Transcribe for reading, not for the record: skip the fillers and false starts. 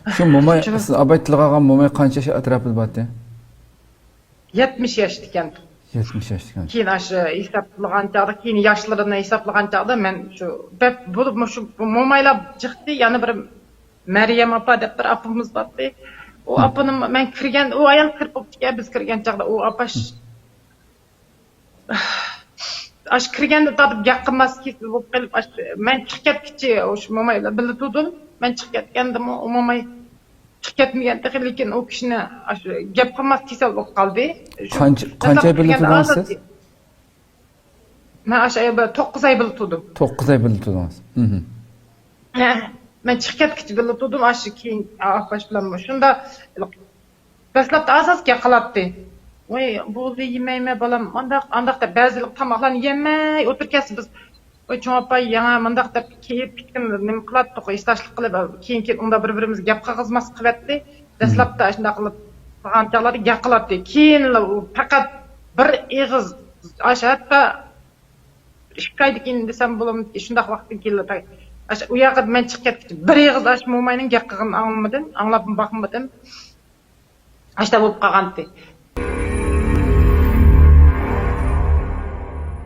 Şu momay, siz abaytılğagan momay qancha yaş atrapıda batı? 70 yaş diken. 70 yaş diken. Keyin aşı hesaplagan çağda, keyin yaşlarını hesaplagan çağda men şu bu momayla çıktı. Yani bir Meryem apa dep bir apımız batı. O apının men kirgen, o ayal kirpip ya biz kirgen çağda o apaş aş kirgende tadıp yakınmaz ki bolup kelip aş men çıkıp ketkiçi o şu momayla birlikte tudum. Men çıkıp ketkendim o momay çıkıp ketmegende lekin o kişini aş gap kılmaz kesel bolup kaldı. Qancha birlikte tudunsiz? Men aşağıya 9 ay birlikte tudum. 9 ay birlikte tudunsiz. Men çıkıp ketkiçi birlikte tudum aşı keyin apaş bilen şunda dastlapta asasga qalattı. Oy, bu yemeyme balam, andaqda ba'zilik tamoqlarni yemay o'tirkasiz biz. Oy, cho'ng opay yana mandaqda kiyib bitkin nima qilatdik, istashlik qilib, keyin unda bir-birimiz gap qilg'izmas qilyapti. Dastlabda shunday qilib qilganchalar gap qilyapti. Keyin faqat bir eg'iz hatto 2 oydan keyin desam bo'lamdi, shunday vaqtdan keldi. U yoqqa men chiqib ketdim. Bir eg'iz ash mo'mayning gap qilganini anglamadim, anglab boqmadim. Ashta bo'lib qolgandi.